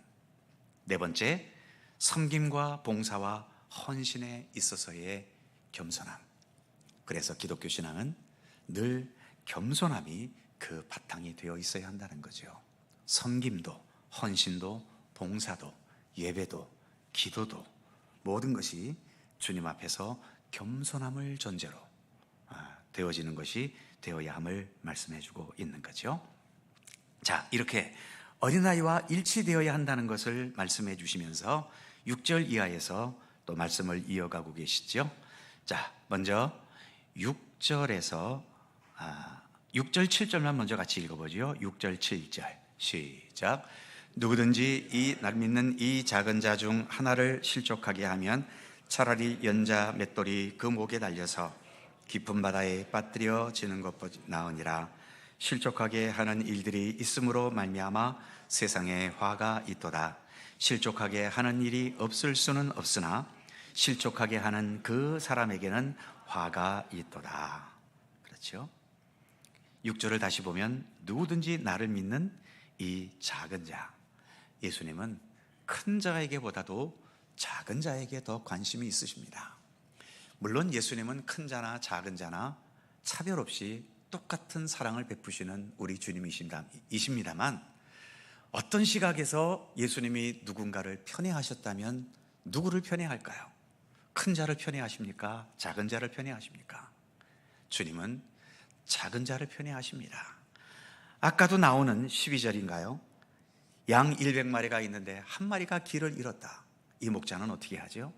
네 번째, 섬김과 봉사와 헌신에 있어서의 겸손함. 그래서 기독교 신앙은 늘 겸손함이 그 바탕이 되어 있어야 한다는 거죠. 섬김도, 헌신도, 봉사도, 예배도, 기도도 모든 것이 주님 앞에서 겸손함을 전제로 되어지는 것이 되어야 함을 말씀해 주고 있는 거죠. 자, 이렇게 어린아이와 일치되어야 한다는 것을 말씀해 주시면서 6절 이하에서 또 말씀을 이어가고 계시죠. 자, 먼저 6절, 7절만 먼저 같이 읽어보죠. 6절, 7절 시작. 누구든지 날 믿는 이 작은 자 중 하나를 실족하게 하면 차라리 연자 맷돌이 그 목에 달려서 깊은 바다에 빠뜨려지는 것보다 나으니라. 실족하게 하는 일들이 있음으로 말미암아 세상에 화가 있도다. 실족하게 하는 일이 없을 수는 없으나 실족하게 하는 그 사람에게는 화가 있도다. 그렇죠? 6절을 다시 보면 누구든지 나를 믿는 이 작은 자, 예수님은 큰 자에게보다도 작은 자에게 더 관심이 있으십니다. 물론 예수님은 큰 자나 작은 자나 차별 없이 똑같은 사랑을 베푸시는 우리 주님이십니다만, 어떤 시각에서 예수님이 누군가를 편애하셨다면 누구를 편애할까요? 큰 자를 편애하십니까? 작은 자를 편애하십니까? 주님은 작은 자를 편애하십니다. 아까도 나오는 12절인가요? 양 100마리가 있는데 한 마리가 길을 잃었다. 이 목자는 어떻게 하죠?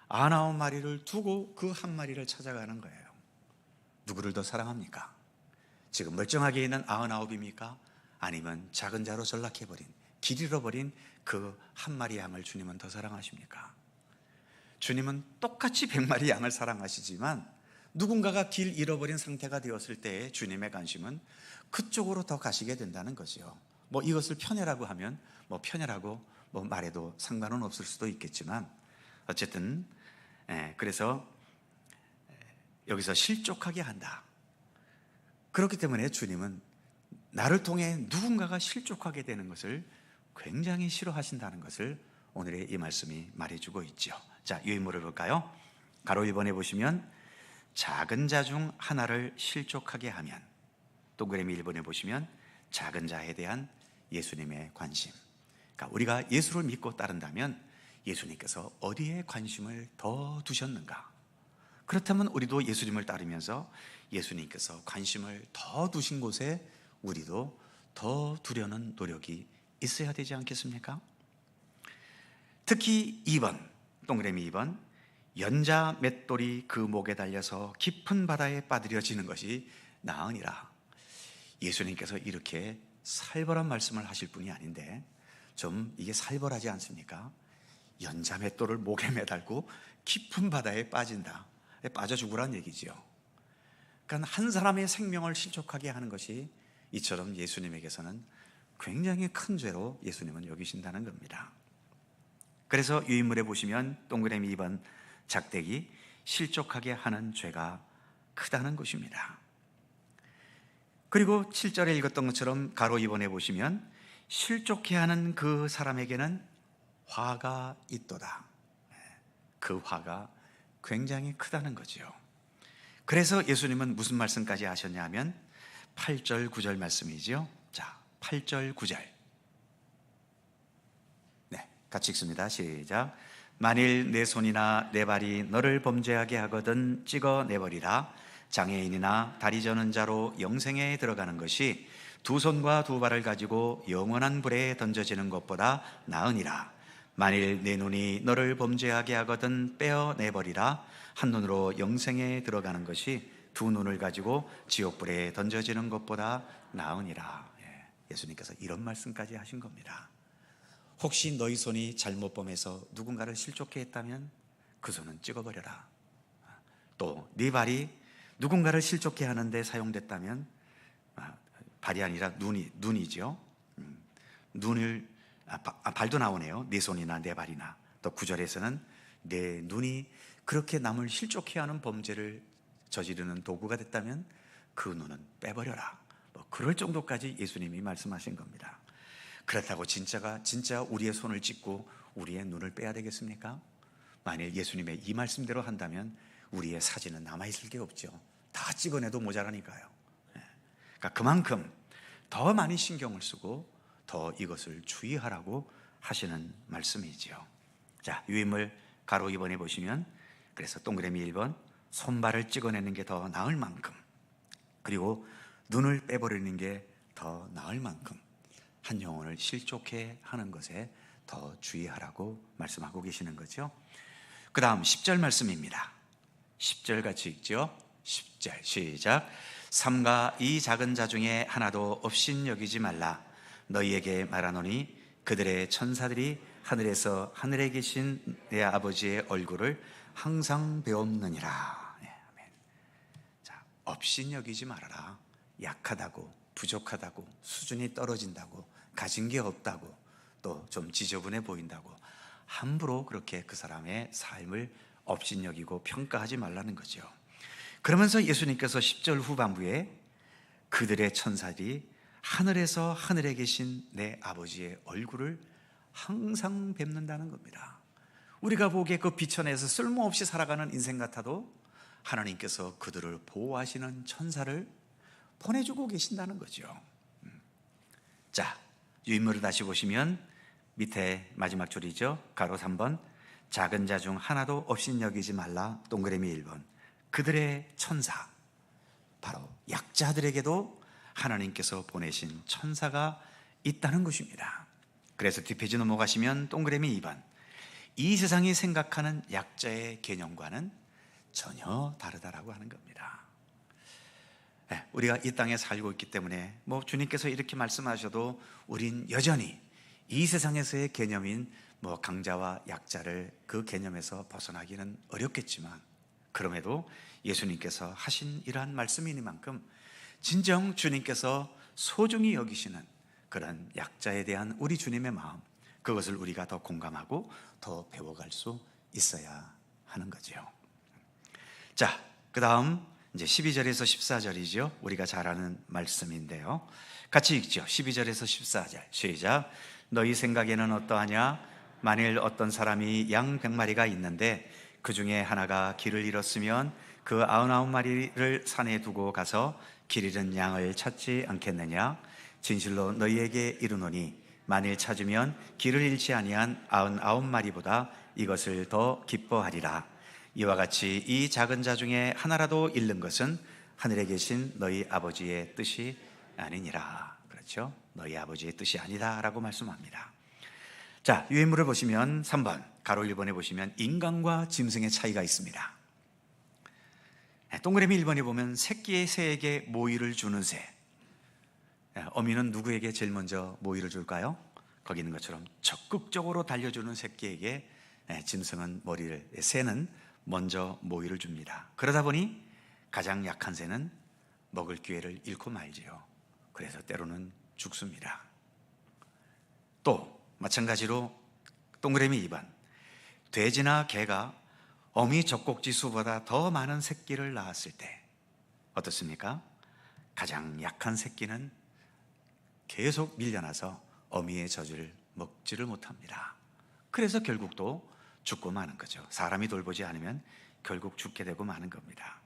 99마리를 두고 그 한 마리를 찾아가는 거예요. 누구를 더 사랑합니까? 지금 멀쩡하게 있는 99입니까? 아니면 작은 자로 전락해버린, 길 잃어버린 그 한 마리 양을 주님은 더 사랑하십니까? 주님은 똑같이 100마리 양을 사랑하시지만 누군가가 길 잃어버린 상태가 되었을 때의 주님의 관심은 그쪽으로 더 가시게 된다는 거죠. 이것을 편애라고 하면 편애라고 말해도 상관은 없을 수도 있겠지만, 어쨌든 그래서 여기서 실족하게 한다. 그렇기 때문에 주님은 나를 통해 누군가가 실족하게 되는 것을 굉장히 싫어하신다는 것을 오늘의 이 말씀이 말해주고 있죠. 자, 유인물을 볼까요? 가로 1번에 보시면 작은 자 중 하나를 실족하게 하면, 동그라미 1번에 보시면 작은 자에 대한 예수님의 관심. 그러니까 우리가 예수를 믿고 따른다면 예수님께서 어디에 관심을 더 두셨는가? 그렇다면 우리도 예수님을 따르면서 예수님께서 관심을 더 두신 곳에 우리도 더 두려는 노력이 있어야 되지 않겠습니까? 특히 2번, 동그라미 2번, 연자 맷돌이 그 목에 달려서 깊은 바다에 빠뜨려지는 것이 나으니라. 예수님께서 이렇게 살벌한 말씀을 하실 분이 아닌데 좀 이게 살벌하지 않습니까? 연자 맷돌을 목에 매달고 깊은 바다에 빠진다. 빠져 죽으란 얘기지요. 그러니까 한 사람의 생명을 실족하게 하는 것이 이처럼 예수님에게서는 굉장히 큰 죄로 예수님은 여기신다는 겁니다. 그래서 유인물에 보시면 동그라미 2번 작대기, 실족하게 하는 죄가 크다는 것입니다. 그리고 7절에 읽었던 것처럼 가로 2번에 보시면 실족해 하는 그 사람에게는 화가 있도다. 그 화가 굉장히 크다는 거죠. 그래서 예수님은 무슨 말씀까지 하셨냐 하면 8절 9절 말씀이죠. 자, 8절 9절 같이 읽습니다. 시작. 만일 내 손이나 내 발이 너를 범죄하게 하거든 찍어내버리라. 장애인이나 다리 저는 자로 영생에 들어가는 것이 두 손과 두 발을 가지고 영원한 불에 던져지는 것보다 나으니라. 만일 내 눈이 너를 범죄하게 하거든 빼어내버리라. 한 눈으로 영생에 들어가는 것이 두 눈을 가지고 지옥불에 던져지는 것보다 나으니라. 예수님께서 이런 말씀까지 하신 겁니다. 혹시 너희 손이 잘못 범해서 누군가를 실족해 했다면 그 손은 찍어버려라. 또 네 발이 누군가를 실족해 하는데 사용됐다면, 발이 아니라 눈이죠. 발도 나오네요. 네 손이나 네 발이나. 또 9절에서는 내 눈이 그렇게 남을 실족해 하는 범죄를 저지르는 도구가 됐다면 그 눈은 빼버려라. 그럴 정도까지 예수님이 말씀하신 겁니다. 그렇다고 진짜 우리의 손을 찢고 우리의 눈을 빼야 되겠습니까? 만일 예수님의 이 말씀대로 한다면 우리의 사진은 남아있을 게 없죠. 다 찍어내도 모자라니까요. 그러니까 그만큼 더 많이 신경을 쓰고 더 이것을 주의하라고 하시는 말씀이지요. 자, 유인물 가로 2번에 보시면, 그래서 동그라미 1번, 손발을 찍어내는 게 더 나을 만큼, 그리고 눈을 빼버리는 게 더 나을 만큼 한 영혼을 실족해 하는 것에 더 주의하라고 말씀하고 계시는 거죠. 그 다음 10절 말씀입니다. 10절 같이 읽죠. 10절 시작. 삼가 이 작은 자 중에 하나도 없인 여기지 말라. 너희에게 말하노니 그들의 천사들이 하늘에서 하늘에 계신 내 아버지의 얼굴을 항상 배옵느니라. 아멘. 자, 없인 여기지 말아라. 약하다고, 부족하다고, 수준이 떨어진다고, 가진 게 없다고, 또 좀 지저분해 보인다고 함부로 그렇게 그 사람의 삶을 업신여기고 평가하지 말라는 거죠. 그러면서 예수님께서 10절 후반부에 그들의 천사들이 하늘에서 하늘에 계신 내 아버지의 얼굴을 항상 뵙는다는 겁니다. 우리가 보기에 그 비천에서 쓸모없이 살아가는 인생 같아도 하나님께서 그들을 보호하시는 천사를 보내주고 계신다는 거죠. 자, 유인물을 다시 보시면 밑에 마지막 줄이죠. 가로 3번, 작은 자 중 하나도 없인 여기지 말라. 동그라미 1번, 그들의 천사, 바로 약자들에게도 하나님께서 보내신 천사가 있다는 것입니다. 그래서 뒷페이지 넘어가시면 동그라미 2번, 이 세상이 생각하는 약자의 개념과는 전혀 다르다라고 하는 겁니다. 우리가 이 땅에 살고 있기 때문에 주님께서 이렇게 말씀하셔도 우린 여전히 이 세상에서의 개념인 강자와 약자를 그 개념에서 벗어나기는 어렵겠지만, 그럼에도 예수님께서 하신 이러한 말씀이니만큼 진정 주님께서 소중히 여기시는 그런 약자에 대한 우리 주님의 마음, 그것을 우리가 더 공감하고 더 배워갈 수 있어야 하는 거죠. 자, 그 다음 이제 12절에서 14절이죠. 우리가 잘 아는 말씀인데요. 같이 읽죠. 12절에서 14절 시작. 너희 생각에는 어떠하냐? 만일 어떤 사람이 양 100마리가 있는데 그 중에 하나가 길을 잃었으면 그 99마리를 산에 두고 가서 길 잃은 양을 찾지 않겠느냐? 진실로 너희에게 이르노니 만일 찾으면 길을 잃지 아니한 99마리보다 이것을 더 기뻐하리라. 이와 같이 이 작은 자 중에 하나라도 잃는 것은 하늘에 계신 너희 아버지의 뜻이 아니니라. 그렇죠? 너희 아버지의 뜻이 아니다라고 말씀합니다. 자, 유인물을 보시면 3번 가로 1번에 보시면 인간과 짐승의 차이가 있습니다. 동그라미 1번에 보면 새끼의 새에게 모이를 주는 새, 어미는 누구에게 제일 먼저 모이를 줄까요? 거기 있는 것처럼 적극적으로 달려주는 새끼에게 새는 먼저 모이를 줍니다. 그러다 보니 가장 약한 새는 먹을 기회를 잃고 말지요. 그래서 때로는 죽습니다. 또 마찬가지로 동그라미 2번, 돼지나 개가 어미 젖꼭지 수보다 더 많은 새끼를 낳았을 때 어떻습니까? 가장 약한 새끼는 계속 밀려나서 어미의 젖을 먹지를 못합니다. 그래서 결국 또 죽고 마는 거죠. 사람이 돌보지 않으면 결국 죽게 되고 마는 겁니다.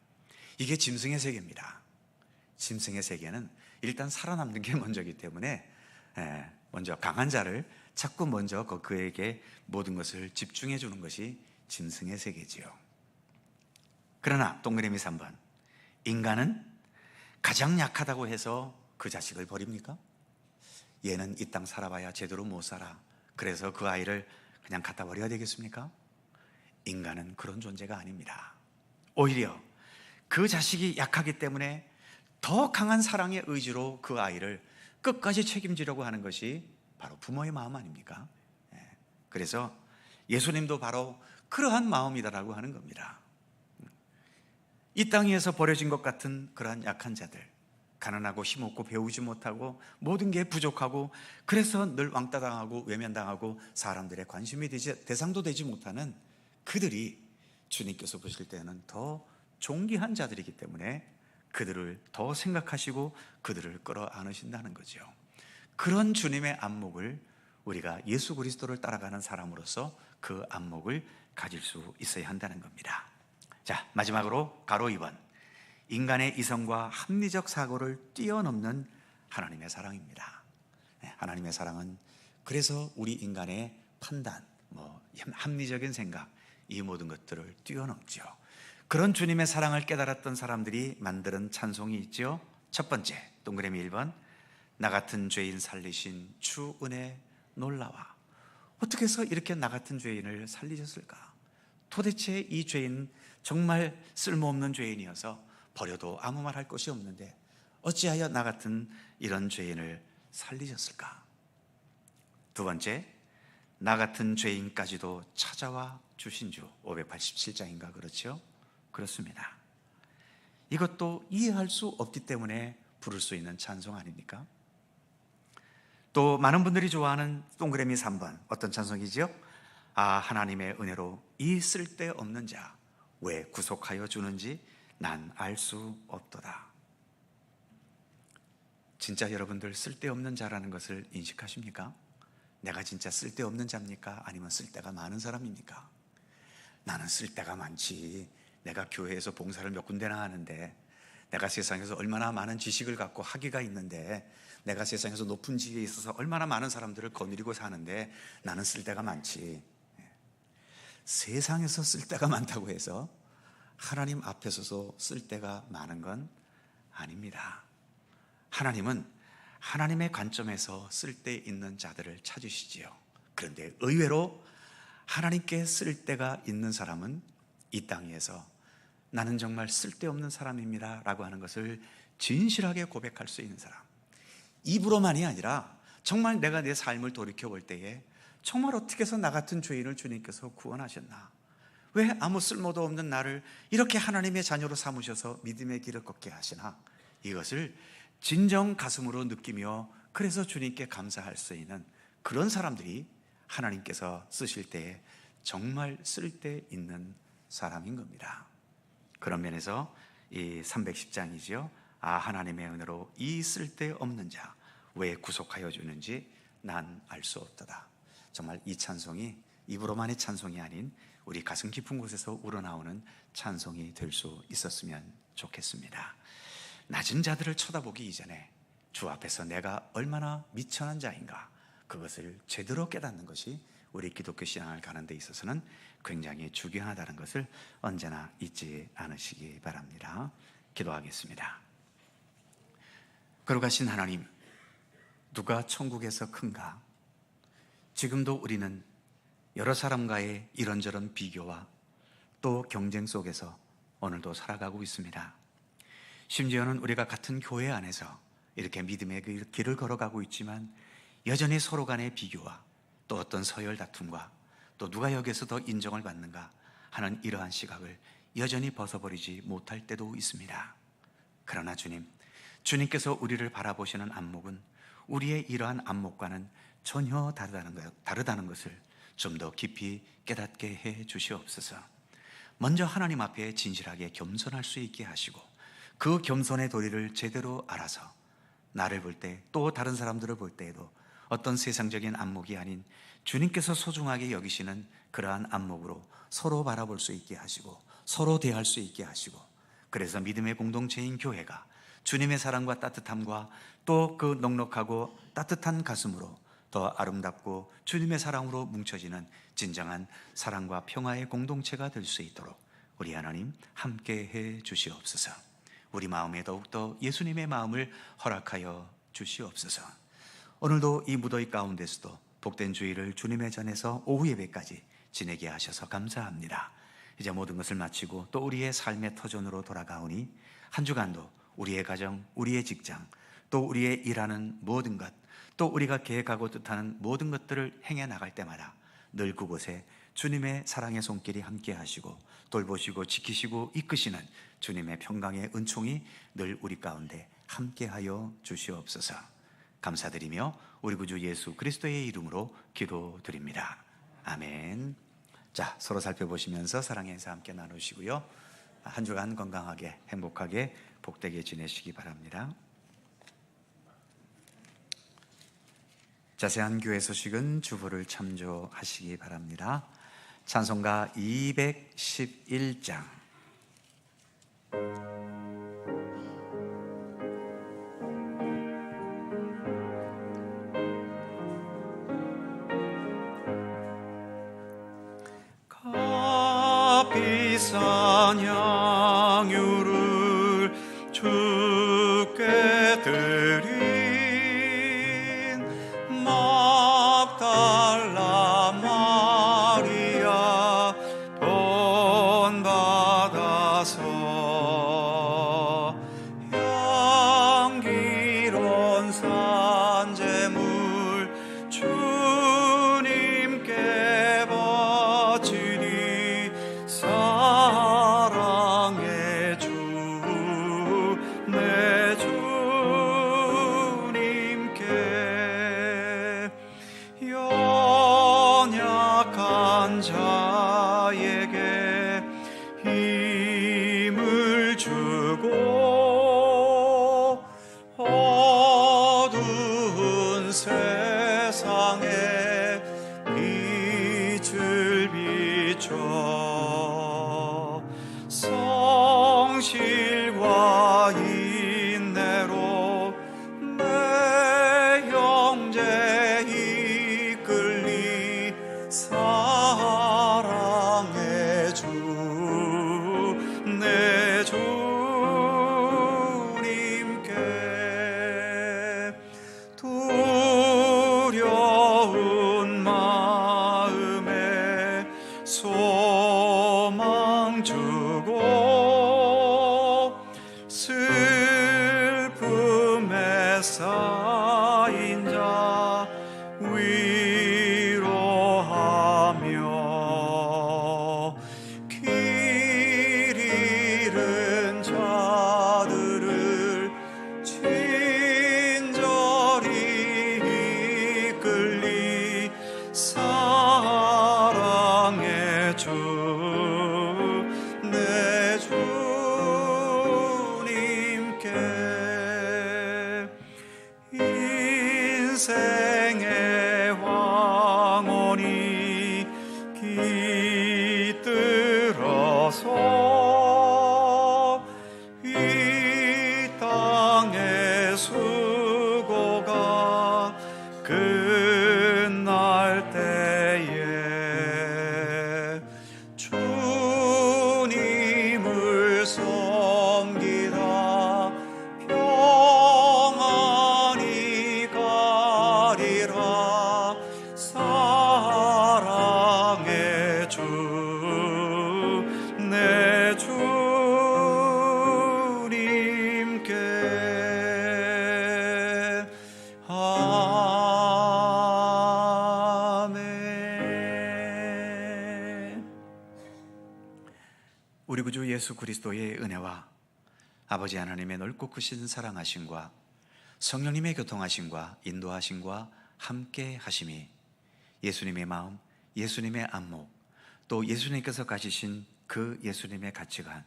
이게 짐승의 세계입니다. 짐승의 세계는 일단 살아남는 게 먼저이기 때문에 먼저 강한 자를 자꾸 먼저 그에게 모든 것을 집중해 주는 것이 짐승의 세계지요. 그러나 동그라미 3번, 인간은 가장 약하다고 해서 그 자식을 버립니까? 얘는 이 땅 살아봐야 제대로 못 살아. 그래서 그 아이를 그냥 갖다 버려야 되겠습니까? 인간은 그런 존재가 아닙니다. 오히려 그 자식이 약하기 때문에 더 강한 사랑의 의지로 그 아이를 끝까지 책임지려고 하는 것이 바로 부모의 마음 아닙니까? 그래서 예수님도 바로 그러한 마음이다라고 하는 겁니다. 이 땅 위에서 버려진 것 같은 그러한 약한 자들, 가난하고 힘없고 배우지 못하고 모든 게 부족하고 그래서 늘 왕따당하고 외면당하고 사람들의 관심이 대상도 되지 못하는 그들이 주님께서 보실 때는 더 존귀한 자들이기 때문에 그들을 더 생각하시고 그들을 끌어안으신다는 거죠. 그런 주님의 안목을 우리가 예수 그리스도를 따라가는 사람으로서 그 안목을 가질 수 있어야 한다는 겁니다. 자, 마지막으로 가로 2번, 인간의 이성과 합리적 사고를 뛰어넘는 하나님의 사랑입니다. 하나님의 사랑은 그래서 우리 인간의 판단, 합리적인 생각, 이 모든 것들을 뛰어넘죠. 그런 주님의 사랑을 깨달았던 사람들이 만드는 찬송이 있죠. 첫 번째, 동그라미 1번, 나 같은 죄인 살리신 주 은혜 놀라와. 어떻게 해서 이렇게 나 같은 죄인을 살리셨을까? 도대체 이 죄인 정말 쓸모없는 죄인이어서 버려도 아무 말 할 것이 없는데 어찌하여 나 같은 이런 죄인을 살리셨을까? 두 번째, 나 같은 죄인까지도 찾아와 주신 주. 587장인가 그렇죠? 그렇습니다. 이것도 이해할 수 없기 때문에 부를 수 있는 찬송 아닙니까? 또 많은 분들이 좋아하는 동그라미 3번, 어떤 찬송이지요? 아, 하나님의 은혜로 이 쓸데없는 자 왜 구속하여 주는지 난 알 수 없도다. 진짜 여러분들 쓸데없는 자라는 것을 인식하십니까? 내가 진짜 쓸데없는 자입니까? 아니면 쓸데가 많은 사람입니까? 나는 쓸데가 많지. 내가 교회에서 봉사를 몇 군데나 하는데, 내가 세상에서 얼마나 많은 지식을 갖고 학위가 있는데, 내가 세상에서 높은 지위에 있어서 얼마나 많은 사람들을 거느리고 사는데 나는 쓸데가 많지. 세상에서 쓸데가 많다고 해서 하나님 앞에 서서 쓸데가 많은 건 아닙니다. 하나님은 하나님의 관점에서 쓸데 있는 자들을 찾으시지요. 그런데 의외로 하나님께 쓸데가 있는 사람은 이 땅 위에서 나는 정말 쓸데없는 사람입니다 라고 하는 것을 진실하게 고백할 수 있는 사람, 입으로만이 아니라 정말 내가 내 삶을 돌이켜 볼 때에 정말 어떻게 해서 나 같은 죄인을 주님께서 구원하셨나, 왜 아무 쓸모도 없는 나를 이렇게 하나님의 자녀로 삼으셔서 믿음의 길을 걷게 하시나, 이것을 진정 가슴으로 느끼며 그래서 주님께 감사할 수 있는 그런 사람들이 하나님께서 쓰실 때에 정말 쓸데 있는 사람인 겁니다. 그런 면에서 이 310장이죠. 아, 하나님의 은혜로 이 쓸데없는 자 왜 구속하여 주는지 난 알 수 없도다. 정말 이 찬송이 입으로만의 찬송이 아닌 우리 가슴 깊은 곳에서 우러나오는 찬송이 될 수 있었으면 좋겠습니다. 낮은 자들을 쳐다보기 이전에 주 앞에서 내가 얼마나 미천한 자인가, 그것을 제대로 깨닫는 것이 우리 기독교 신앙을 가는 데 있어서는 굉장히 중요하다는 것을 언제나 잊지 않으시기 바랍니다. 기도하겠습니다. 거룩하신 하나님, 누가 천국에서 큰가? 지금도 우리는 여러 사람과의 이런저런 비교와 또 경쟁 속에서 오늘도 살아가고 있습니다. 심지어는 우리가 같은 교회 안에서 이렇게 믿음의 길을 걸어가고 있지만 여전히 서로 간의 비교와 또 어떤 서열 다툼과 또 누가 여기서 더 인정을 받는가 하는 이러한 시각을 여전히 벗어버리지 못할 때도 있습니다. 그러나 주님께서 우리를 바라보시는 안목은 우리의 이러한 안목과는 전혀 다르다는 것을 좀 더 깊이 깨닫게 해 주시옵소서. 먼저 하나님 앞에 진실하게 겸손할 수 있게 하시고 그 겸손의 도리를 제대로 알아서 나를 볼 때 또 다른 사람들을 볼 때에도 어떤 세상적인 안목이 아닌 주님께서 소중하게 여기시는 그러한 안목으로 서로 바라볼 수 있게 하시고 서로 대할 수 있게 하시고, 그래서 믿음의 공동체인 교회가 주님의 사랑과 따뜻함과 또 그 넉넉하고 따뜻한 가슴으로 더 아름답고 주님의 사랑으로 뭉쳐지는 진정한 사랑과 평화의 공동체가 될 수 있도록 우리 하나님 함께 해 주시옵소서. 우리 마음에 더욱더 예수님의 마음을 허락하여 주시옵소서. 오늘도 이 무더위 가운데서도 복된 주일을 주님의 전에서 오후 예배까지 지내게 하셔서 감사합니다. 이제 모든 것을 마치고 또 우리의 삶의 터전으로 돌아가오니 한 주간도 우리의 가정, 우리의 직장, 또 우리의 일하는 모든 것, 또 우리가 계획하고 뜻하는 모든 것들을 행해 나갈 때마다 늘 그곳에 주님의 사랑의 손길이 함께 하시고 돌보시고 지키시고 이끄시는 주님의 평강의 은총이 늘 우리 가운데 함께하여 주시옵소서. 감사드리며 우리 구주 예수 그리스도의 이름으로 기도드립니다. 아멘. 자, 서로 살펴보시면서 사랑의 인사 함께 나누시고요. 한 주간 건강하게 행복하게 복되게 지내시기 바랍니다. 자세한 교회 소식은 주보를 참조하시기 바랍니다. 찬송가 211장. 값비싼 향유를 주께 드린 막달라 마리아 본받아서 향기로운 산재물 주님께 바치니 사랑의 주 내 주님께 연약한 자에게 힘을 주고 어두운 세상에 빛을 비춰 성실과 인내로 내 형제 이끌리 사랑의 주 내 주님께 두려운 마음에 소망 주고 슬픔에 쌓인 자 위로하며 길 잃은 자들을 친절히 이끌리 사랑의 주 내 주님께 인생의 황혼이 깃들어서 이 땅의 수고가 끝날 때에 주님을 섬기다 평안히 가리라 사랑의 주 내 주님께 아멘. 우리 구주 예수 그리스도의 은혜와 아버지 하나님의 넓고 크신 사랑하심과 성령님의 교통하심과 인도하심과 함께 하심이 예수님의 마음, 예수님의 안목, 또 예수님께서 가지신 그 예수님의 가치관,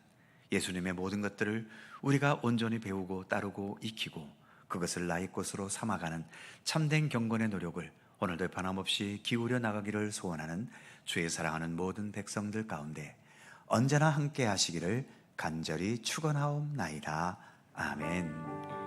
예수님의 모든 것들을 우리가 온전히 배우고 따르고 익히고 그것을 나의 것으로 삼아가는 참된 경건의 노력을 오늘도 변함없이 기울여 나가기를 소원하는 주의 사랑하는 모든 백성들 가운데 언제나 함께 하시기를 간절히 축원하옵나이다. 아멘.